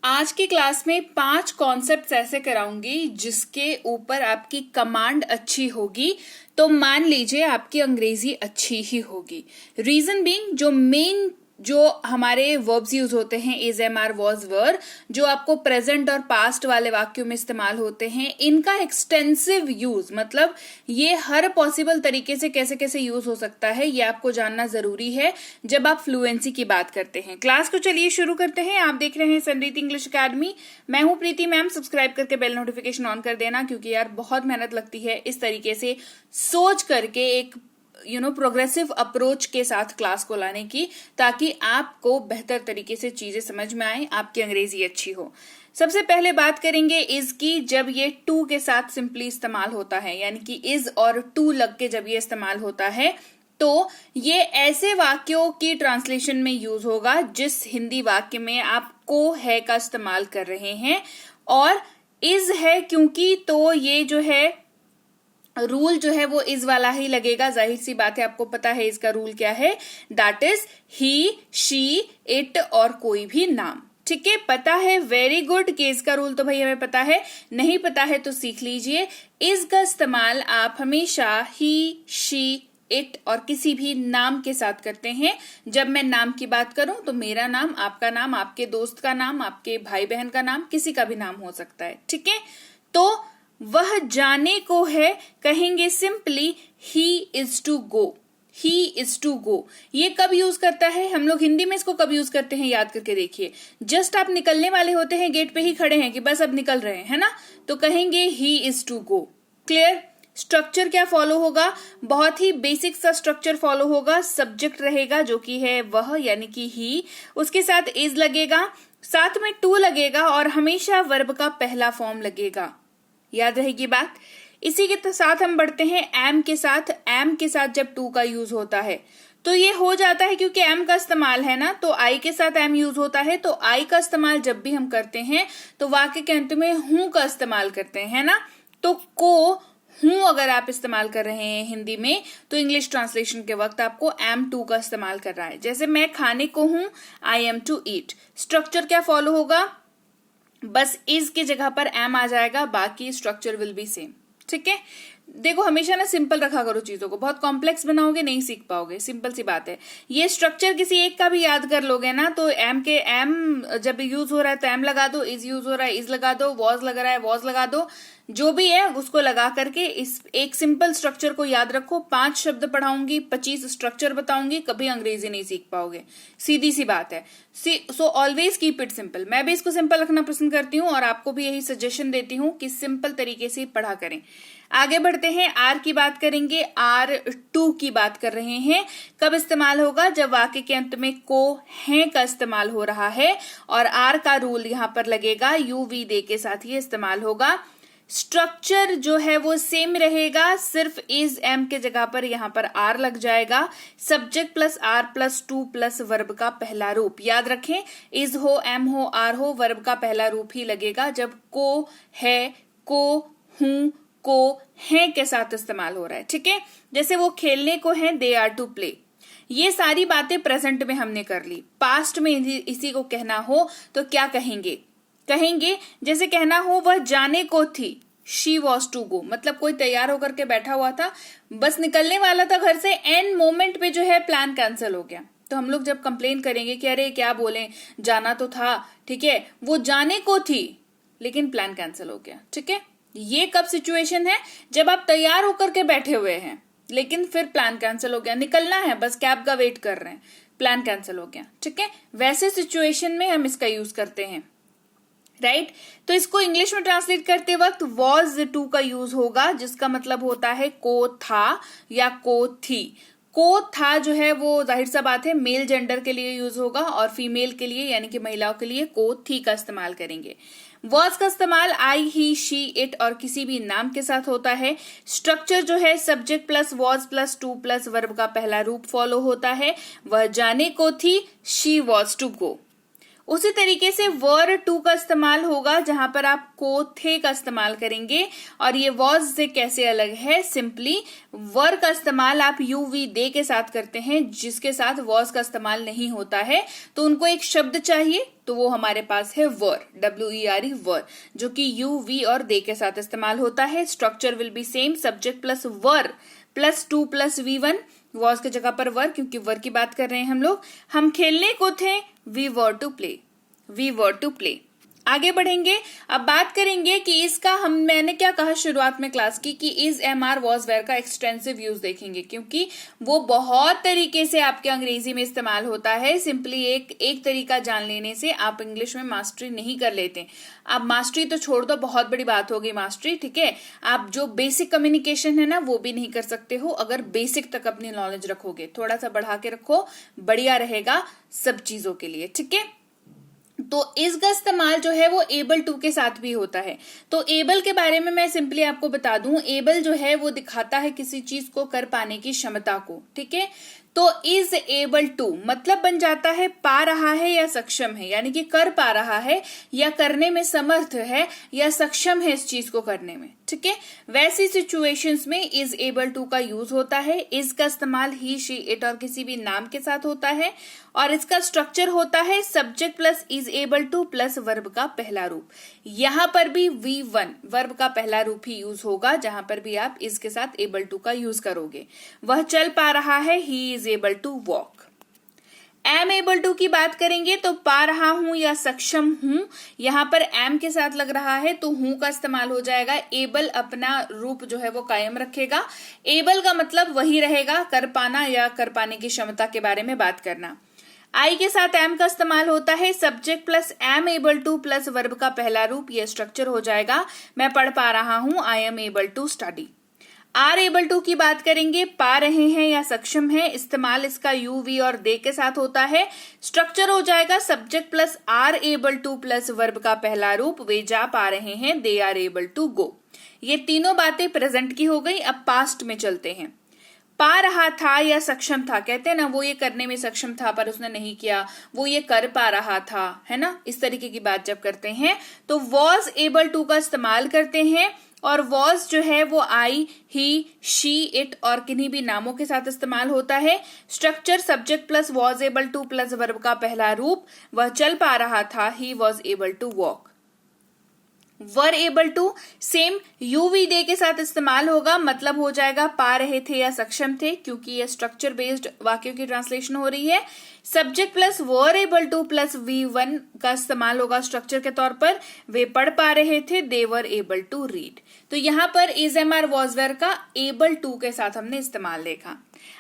आज की क्लास में 5 कॉन्सेप्ट्स ऐसे कराऊंगी जिसके ऊपर आपकी कमांड अच्छी होगी। तो मान लीजिए आपकी अंग्रेजी अच्छी ही होगी। रीजन बीइंग जो हमारे वर्ब्स यूज होते हैं इज, एम, आर, वॉज, वर, जो आपको प्रेजेंट और पास्ट वाले वाक्यों में इस्तेमाल होते हैं, इनका एक्सटेंसिव यूज, मतलब ये हर पॉसिबल तरीके से कैसे कैसे यूज हो सकता है, ये आपको जानना जरूरी है जब आप फ्लुएंसी की बात करते हैं। क्लास को चलिए शुरू करते हैं। आप देख रहे हैं सनरीत इंग्लिश अकेडमी। मैं हूं प्रीति मैम। सब्सक्राइब करके बेल नोटिफिकेशन ऑन कर देना, क्योंकि यार बहुत मेहनत लगती है इस तरीके से सोच करके एक प्रोग्रेसिव अप्रोच के साथ क्लास को लाने की, ताकि आपको बेहतर तरीके से चीजें समझ में आए, आपकी अंग्रेजी अच्छी हो। सबसे पहले बात करेंगे इज की। जब ये टू के साथ सिंपली इस्तेमाल होता है, यानी कि इज और टू लग के जब ये इस्तेमाल होता है, तो ये ऐसे वाक्यों की ट्रांसलेशन में यूज होगा जिस हिंदी वाक्य में आप को है का इस्तेमाल कर रहे हैं, और इज है क्योंकि, तो ये जो है रूल जो है वो इज वाला ही लगेगा। जाहिर सी बात है, आपको पता है इसका रूल क्या है, that is he, she, it और कोई भी नाम। ठीक है, पता है, वेरी गुड। कि इसका रूल तो भाई हमें पता है, नहीं पता है तो सीख लीजिए। इज का इस्तेमाल आप हमेशा ही, शी, इट और किसी भी नाम के साथ करते हैं। जब मैं नाम की बात करूं तो मेरा नाम, आपका नाम, आपके दोस्त का नाम, आपके भाई बहन का नाम, किसी का भी नाम हो सकता है। ठीक है, तो वह जाने को है, कहेंगे simply he is to go. He is to go ये कब यूज करता है, हम लोग हिंदी में इसको कब यूज करते हैं, याद करके देखिए। जस्ट आप निकलने वाले होते हैं, गेट पे ही खड़े हैं कि बस अब निकल रहे हैं, है ना, तो कहेंगे he is to go. Clear. Structure क्या फॉलो होगा, बहुत ही बेसिक सा स्ट्रक्चर फॉलो होगा। सब्जेक्ट रहेगा जो कि है वह, यानी कि ही, उसके साथ इज लगेगा, साथ में टू लगेगा और हमेशा वर्ब का पहला फॉर्म लगेगा। याद रहेगी बात। इसी के साथ हम बढ़ते हैं एम के साथ। एम के साथ जब टू का यूज होता है तो ये हो जाता है, क्योंकि एम का इस्तेमाल है ना, तो आई के साथ एम यूज होता है। तो आई का इस्तेमाल जब भी हम करते हैं तो वाक्य के अंत में हूं का इस्तेमाल करते हैं, है ना। तो को, हूं अगर आप इस्तेमाल कर रहे हैं हिंदी में, तो इंग्लिश ट्रांसलेशन के वक्त आपको एम टू का इस्तेमाल कर रहा है। जैसे मैं खाने को हूं, I am to eat. Structure क्या फॉलो होगा, बस इज की जगह पर एम आ जाएगा, बाकी स्ट्रक्चर विल बी सेम। ठीक है, देखो हमेशा ना सिंपल रखा करो चीजों को, बहुत कॉम्प्लेक्स बनाओगे नहीं सीख पाओगे। सिंपल सी बात है। ये स्ट्रक्चर किसी एक का भी याद कर लोगे ना, तो एम जब यूज हो रहा है तो एम लगा दो, इज यूज हो रहा है इज लगा दो, वॉज लग रहा है वॉज लगा दो, जो भी है उसको लगा करके इस एक सिंपल स्ट्रक्चर को याद रखो। 5 शब्द पढ़ाऊंगी, 25 स्ट्रक्चर बताऊंगी, कभी अंग्रेजी नहीं सीख पाओगे। सीधी सी बात है। So always keep it simple. मैं भी इसको सिंपल रखना पसंद करती हूँ और आपको भी यही सजेशन देती हूँ कि सिंपल तरीके से पढ़ा करें। आगे बढ़ते हैं, आर की बात करेंगे। आर टू की बात कर रहे हैं। कब इस्तेमाल होगा, जब वाक्य के अंत में को है का इस्तेमाल हो रहा है, और आर का रूल यहां पर लगेगा, यू वी दे के साथ ये इस्तेमाल होगा। स्ट्रक्चर जो है वो सेम रहेगा, सिर्फ इज एम के जगह पर यहां पर आर लग जाएगा। Subject plus are plus to plus verb का पहला रूप। याद रखें, इज हो, एम हो, आर हो, वर्ब का पहला रूप ही लगेगा जब को है, को, हूं, को, है के साथ इस्तेमाल हो रहा है। ठीक है, जैसे वो खेलने को है, दे आर टू प्ले। ये सारी बातें प्रेजेंट में हमने कर ली। पास्ट में इसी को कहना हो तो क्या कहेंगे, जैसे कहना हो वह जाने को थी, शी वॉज टू गो। मतलब कोई तैयार होकर के बैठा हुआ था, बस निकलने वाला था घर से, एंड मोमेंट पे जो है प्लान कैंसिल हो गया। तो हम लोग जब कंप्लेन करेंगे कि अरे क्या बोले, जाना तो था, ठीक है, वो जाने को थी लेकिन प्लान कैंसिल हो गया। ठीक है, ये कब सिचुएशन है, जब आप तैयार होकर के बैठे हुए हैं लेकिन फिर प्लान कैंसिल हो गया। निकलना है, बस कैब का वेट कर रहे हैं, प्लान कैंसिल हो गया। ठीक है, वैसे सिचुएशन में हम इसका यूज करते हैं। राइट, तो इसको इंग्लिश में ट्रांसलेट करते वक्त वॉज टू का यूज होगा, जिसका मतलब होता है को था या को थी। को था जो है वो जाहिर सा बात है मेल जेंडर के लिए यूज होगा, और फीमेल के लिए यानी कि महिलाओं के लिए को थी का इस्तेमाल करेंगे। वॉज का इस्तेमाल आई, ही, शी, इट और किसी भी नाम के साथ होता है। स्ट्रक्चर जो है subject plus was plus to plus verb का पहला रूप फॉलो होता है। वह जाने को थी, शी वॉज टू गो। उसी तरीके से वर टू का इस्तेमाल होगा जहां पर आप को, थे का इस्तेमाल करेंगे। और ये वॉज से कैसे अलग है, सिंपली वर का इस्तेमाल आप यू वी दे के साथ करते हैं जिसके साथ वॉज का इस्तेमाल नहीं होता है। तो उनको एक शब्द चाहिए, तो वो हमारे पास है वर, WERE वर, जो कि यू वी और दे के साथ इस्तेमाल होता है। Structure will be same, subject plus were plus to plus V1, was की जगह पर वर, क्योंकि वर की बात कर रहे हैं हम लोग। हम खेलने को थे, we were to play, we were to play. आगे बढ़ेंगे, अब बात करेंगे कि इसका मैंने क्या कहा शुरुआत में क्लास की कि is, am, are, was, were का एक्सटेंसिव यूज देखेंगे, क्योंकि वो बहुत तरीके से आपके अंग्रेजी में इस्तेमाल होता है। सिंपली एक तरीका जान लेने से आप इंग्लिश में मास्टरी नहीं कर लेते। आप मास्टरी तो छोड़ दो, बहुत बड़ी बात होगी मास्टरी, ठीक है। आप जो बेसिक कम्युनिकेशन है ना वो भी नहीं कर सकते हो अगर बेसिक तक अपनी नॉलेज रखोगे। थोड़ा सा बढ़ा के रखो, बढ़िया रहेगा सब चीजों के लिए, ठीक है। तो इस का इस्तेमाल जो है वो एबल टू के साथ भी होता है। तो एबल के बारे में मैं सिंपली आपको बता दूं, एबल जो है वो दिखाता है किसी चीज को कर पाने की क्षमता को, ठीक है। तो इज एबल टू मतलब बन जाता है पा रहा है या सक्षम है, यानी कि कर पा रहा है या करने में समर्थ है या सक्षम है इस चीज को करने में, ठीक है। वैसी सिचुएशंस में इज एबल टू का यूज होता है। इज का इस्तेमाल ही, शी, इट और किसी भी नाम के साथ होता है और इसका स्ट्रक्चर होता है subject plus is able to plus verb का पहला रूप। यहां पर भी V1 वर्ब का पहला रूप ही यूज होगा जहां पर भी आप इज के साथ एबल टू का यूज करोगे। वह चल पा रहा है, he is able to walk. Am able to की बात करेंगे तो पा रहा हूं या सक्षम हूं, यहां पर एम के साथ लग रहा है तो हूं का इस्तेमाल हो जाएगा। एबल अपना रूप जो है वो कायम रखेगा। एबल का मतलब वही रहेगा, कर पाना या कर पाने की क्षमता के बारे में बात करना। आई के साथ एम का इस्तेमाल होता है subject plus M able to plus verb का पहला रूप, यह स्ट्रक्चर हो जाएगा मैं पढ़ पा रहा हूं, I am able to study. Are able to की बात करेंगे, पा रहे हैं या सक्षम है, इस्तेमाल इसका यू वी और दे के साथ होता है। स्ट्रक्चर हो जाएगा subject plus are able to plus verb का पहला रूप, वे जा पा रहे हैं, they are able to go. ये तीनों बातें प्रेजेंट की हो गई। अब पास्ट में चलते हैं। पा रहा था या सक्षम था, कहते हैं ना वो ये करने में सक्षम था पर उसने नहीं किया, वो ये कर पा रहा था, है ना, इस तरीके की बात जब करते हैं तो वॉज एबल टू का इस्तेमाल करते हैं। और वॉज जो है वो आई, ही, शी, इट और किन्हीं भी नामों के साथ इस्तेमाल होता है। Structure subject plus was able to plus verb का पहला रूप, वह चल पा रहा था, he was able to walk. Were able to same you we they के साथ इस्तेमाल होगा, मतलब हो जाएगा पा रहे थे या सक्षम थे, क्योंकि ये स्ट्रक्चर बेस्ड वाक्यों की ट्रांसलेशन हो रही है। Subject plus were able to plus V1 का इस्तेमाल होगा स्ट्रक्चर के तौर पर, वे पढ़ पा रहे थे, they were able to read. तो यहां पर is, am, are, was, were का एबल टू के साथ हमने इस्तेमाल देखा।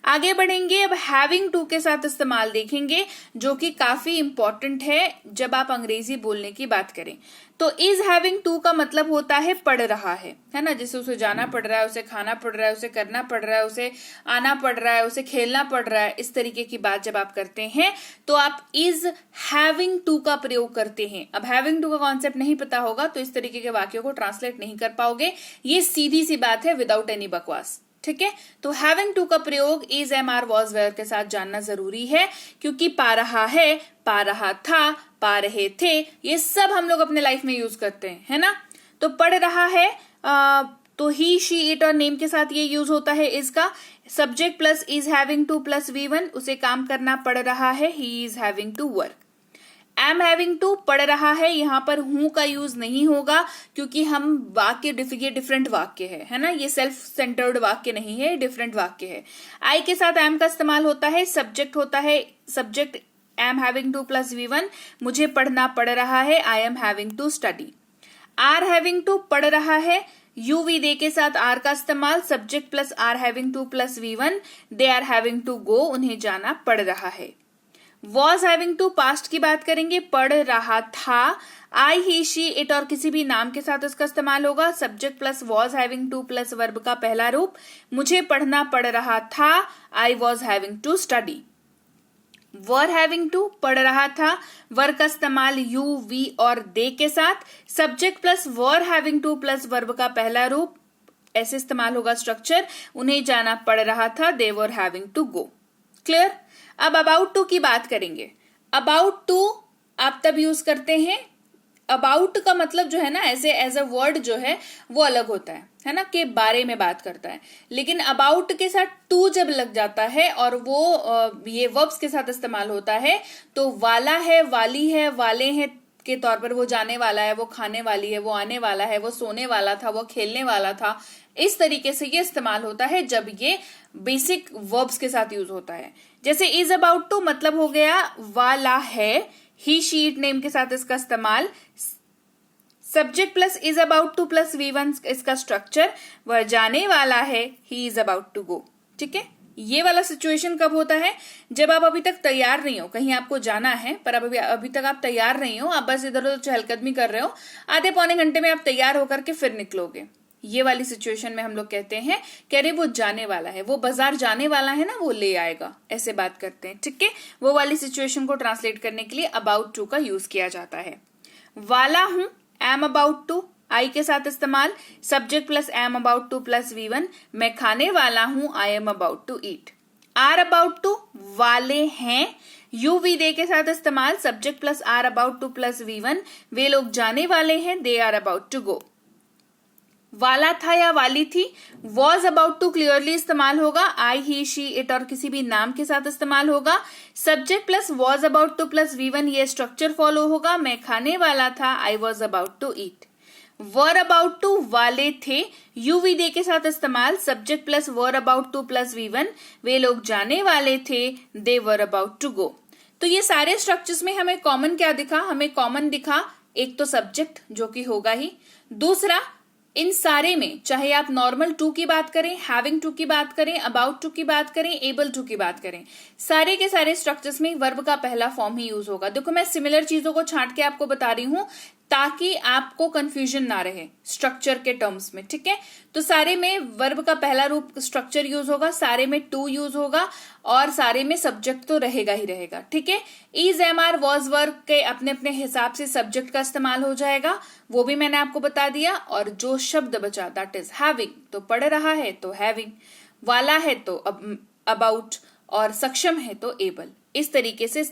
आगे बढ़ेंगे, अब हैविंग टू के साथ इस्तेमाल देखेंगे जो कि काफी इंपॉर्टेंट है जब आप अंग्रेजी बोलने की बात करें। तो इज हैविंग टू का मतलब होता है पढ़ रहा है ना, जैसे उसे जाना पड़ रहा है, उसे खाना पड़ रहा है, उसे करना पड़ रहा है, उसे आना पड़ रहा है, उसे खेलना पड़ रहा है, इस तरीके की बात जब आप करते हैं तो आप इज हैविंग टू का प्रयोग करते हैं। अब हैविंग टू का कॉन्सेप्ट नहीं पता होगा तो इस तरीके के वाक्यों को ट्रांसलेट नहीं कर पाओगे, ये सीधी सी बात है विदाउट एनी बकवास, ठीक है। तो हैविंग टू का प्रयोग is, am, are, was, were के साथ जानना जरूरी है, क्योंकि पा रहा है, पा रहा था, पा रहे थे, ये सब हम लोग अपने लाइफ में यूज करते हैं, है ना। तो पढ़ रहा है तो ही, शी, इट और नेम के साथ ये यूज होता है इज का। Subject plus is having to plus V1, उसे काम करना पड़ रहा है, he is having to work. Am having to पढ़ रहा है, यहां पर हूं का यूज नहीं होगा क्योंकि हम वाक्य डिफरेंट वाक्य है ना, ये सेल्फ सेंटर्ड वाक्य नहीं है, डिफरेंट वाक्य है। आई के साथ एम का इस्तेमाल होता है, सब्जेक्ट होता है subject am having to plus V1, मुझे पढ़ना पड़ रहा है, I am having to study. Are having to पढ़ रहा है, यू वी दे के साथ आर का इस्तेमाल, subject plus are having to plus V1, they are having to go, उन्हें जाना पड़ रहा है। वॉज हैविंग टू पास्ट की बात करेंगे, पढ़ रहा था, आई, ही, शी, इट और किसी भी नाम के साथ इसका इस्तेमाल होगा। Subject plus was having to plus verb का पहला रूप, मुझे पढ़ना पड़ रहा था, I was having to study. Were having to पढ़ रहा था, वर का इस्तेमाल यू, वी और दे के साथ। Subject plus were having to plus verb का पहला रूप, ऐसे इस्तेमाल होगा स्ट्रक्चर, उन्हें जाना पड़ रहा था, they were having to go. Clear. अब अबाउट टू की बात करेंगे। अबाउट टू आप तब यूज करते हैं। अबाउट का मतलब जो है ना, ऐसे एज अ वर्ड जो है वो अलग होता है ना, के बारे में बात करता है। लेकिन अबाउट के साथ टू जब लग जाता है और वो ये वर्ब्स के साथ इस्तेमाल होता है, तो वाला है, वाली है, वाले हैं के तौर पर वो जाने वाला है, वो खाने वाली है, वो आने वाला है, वो सोने वाला था, वो खेलने वाला था। इस तरीके से ये इस्तेमाल होता है जब ये बेसिक वर्ब्स के साथ यूज होता है। जैसे इज अबाउट टू मतलब हो गया वाला है, ही शी इट नेम के साथ इसका इस्तेमाल। Subject plus is about to plus V1 इसका स्ट्रक्चर, वह जाने वाला है, he is about to go. ठीक है, ये वाला सिचुएशन कब होता है? जब आप अभी तक तैयार नहीं हो, कहीं आपको जाना है पर अभी तक आप तैयार नहीं हो, आप बस इधर उधर चहलकदमी कर रहे हो, आधे पौने घंटे में आप तैयार होकर के फिर निकलोगे। ये वाली सिचुएशन में हम लोग कहते हैं कि अरे वो जाने वाला है, वो बाजार जाने वाला है ना, वो ले आएगा, ऐसे बात करते हैं। ठीक है, वो वाली सिचुएशन को ट्रांसलेट करने के लिए अबाउट टू का यूज किया जाता है। वाला हूं, एम अबाउट टू, आई के साथ इस्तेमाल, subject plus am about to plus V1, मैं खाने वाला हूं, I am about to eat. Are about to, वाले हैं, यू वी दे के साथ इस्तेमाल, subject plus are about to plus V1, वे लोग जाने वाले हैं, they are about to go. वाला था या वाली थी, वॉज अबाउट टू क्लियरली इस्तेमाल होगा, आई ही शी इट और किसी भी नाम के साथ इस्तेमाल होगा। Subject plus was about to plus V1 ये स्ट्रक्चर फॉलो होगा, मैं खाने वाला था, I was about to eat. Were about to, वाले थे, यू वी दे के साथ इस्तेमाल, subject plus were about to plus V1, वे लोग जाने वाले थे, दे वर अबाउट टू गो। तो ये सारे स्ट्रक्चर्स में हमें कॉमन क्या दिखा? हमें कॉमन दिखा एक तो सब्जेक्ट जो कि होगा ही, दूसरा इन सारे में चाहे आप नॉर्मल टू की बात करें, हैविंग टू की बात करें, अबाउट टू की बात करें, एबल टू की बात करें, सारे के सारे स्ट्रक्चर्स में वर्ब का पहला फॉर्म ही यूज होगा। देखो मैं सिमिलर चीजों को छांट के आपको बता रही हूं ताकि आपको कंफ्यूजन ना रहे स्ट्रक्चर के टर्म्स में। ठीक है, तो सारे में वर्ब का पहला रूप स्ट्रक्चर यूज होगा, सारे में टू यूज होगा और सारे में सब्जेक्ट तो रहेगा ही रहेगा। ठीक है, इज, एम, आर, वॉज, वर के अपने अपने हिसाब से सब्जेक्ट का इस्तेमाल हो जाएगा, वो भी मैंने आपको बता दिया। और जो शब्द बचा दैट इज हैविंग, तो पढ़ रहा है तो हैविंग, वाला है तो अबाउट और सक्षम है तो एबल, इस तरीके से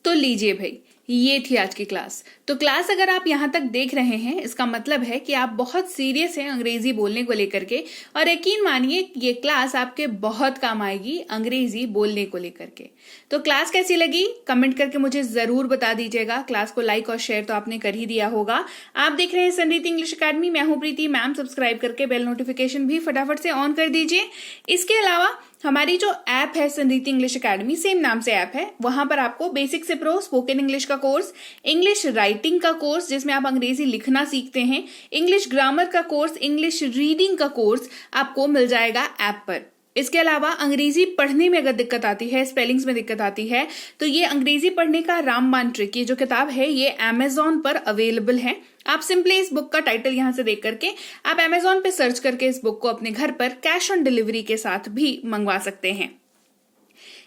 तो लीजिए भाई, ये थी आज की क्लास। तो क्लास अगर आप यहाँ तक देख रहे हैं, इसका मतलब है कि आप बहुत सीरियस हैं अंग्रेजी बोलने को लेकर के, और यकीन मानिए ये क्लास आपके बहुत काम आएगी अंग्रेजी बोलने को लेकर के। तो क्लास कैसी लगी कमेंट करके मुझे जरूर बता दीजिएगा। क्लास को लाइक और शेयर तो आपने कर ही दिया होगा। आप देख रहे हैं संरीति इंग्लिश अकेडमी, मैं हूं प्रीति मैम। सब्सक्राइब करके बेल नोटिफिकेशन भी फटाफट से ऑन कर दीजिए। इसके अलावा हमारी जो ऐप है संरीति इंग्लिश अकेडमी, सेम नाम से ऐप है, वहां पर आपको बेसिक से प्रो स्पोकन इंग्लिश का कोर्स, इंग्लिश राइटिंग का कोर्स जिसमें आप अंग्रेजी लिखना सीखते हैं, इंग्लिश ग्रामर का कोर्स, इंग्लिश रीडिंग का कोर्स आपको मिल जाएगा ऐप पर। इसके अलावा अंग्रेजी पढ़ने में अगर दिक्कत आती है, स्पेलिंग्स में दिक्कत आती है, तो ये अंग्रेजी पढ़ने का रामबाण ट्रिक, ये जो किताब है ये अमेजॉन पर अवेलेबल है। आप सिंपली इस बुक का टाइटल यहां से देख करके आप अमेजॉन पे सर्च करके इस बुक को अपने घर पर कैश ऑन डिलीवरी के साथ भी मंगवा सकते हैं।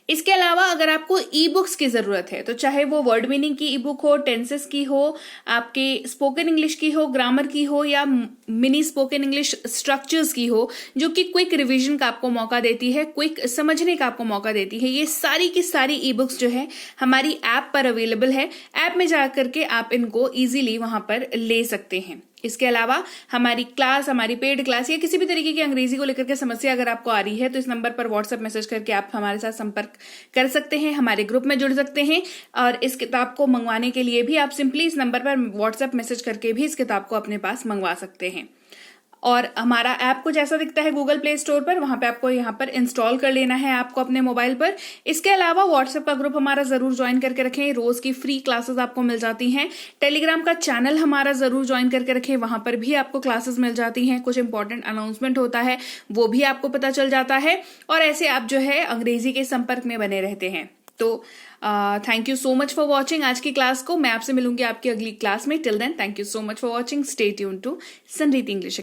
इसके अलावा अगर आपको ई बुक्स की जरूरत है, तो चाहे वो वर्ड मीनिंग की ई बुक हो, टेंसेस की हो, आपके स्पोकन इंग्लिश की हो, ग्रामर की हो, या मिनी स्पोकन इंग्लिश स्ट्रक्चर्स की हो, जो कि क्विक रिवीजन का आपको मौका देती है, क्विक समझने का आपको मौका देती है, ये सारी की सारी ई बुक्स जो है हमारी ऐप पर अवेलेबल है। ऐप में जाकर के आप इनको इजीली वहां पर ले सकते हैं। इसके अलावा हमारी क्लास, हमारी पेड क्लास या किसी भी तरीके की अंग्रेजी को लेकर के समस्या अगर आपको आ रही है, तो इस नंबर पर व्हाट्सएप मैसेज करके आप हमारे साथ संपर्क कर सकते हैं, हमारे ग्रुप में जुड़ सकते हैं। और इस किताब को मंगवाने के लिए भी आप सिंपली इस नंबर पर व्हाट्सएप मैसेज करके भी इस किताब को अपने पास मंगवा सकते हैं। और हमारा ऐप कुछ ऐसा दिखता है गूगल प्ले स्टोर पर, वहां पे आपको यहाँ पर इंस्टॉल कर लेना है आपको अपने मोबाइल पर। इसके अलावा व्हाट्सएप का ग्रुप हमारा जरूर ज्वाइन करके रखें, रोज की फ्री क्लासेस आपको मिल जाती हैं। टेलीग्राम का चैनल हमारा जरूर ज्वाइन करके रखें, वहां पर भी आपको क्लासेस मिल जाती हैं, कुछ इंपॉर्टेंट अनाउंसमेंट होता है वो भी आपको पता चल जाता है, और ऐसे आप जो है अंग्रेजी के संपर्क में बने रहते हैं। तो thank you so much for watching आज की क्लास को। मैं आपसे मिलूंगी आपकी अगली क्लास में। Till then thank you so much for watching. Stay tuned to Sanriti English.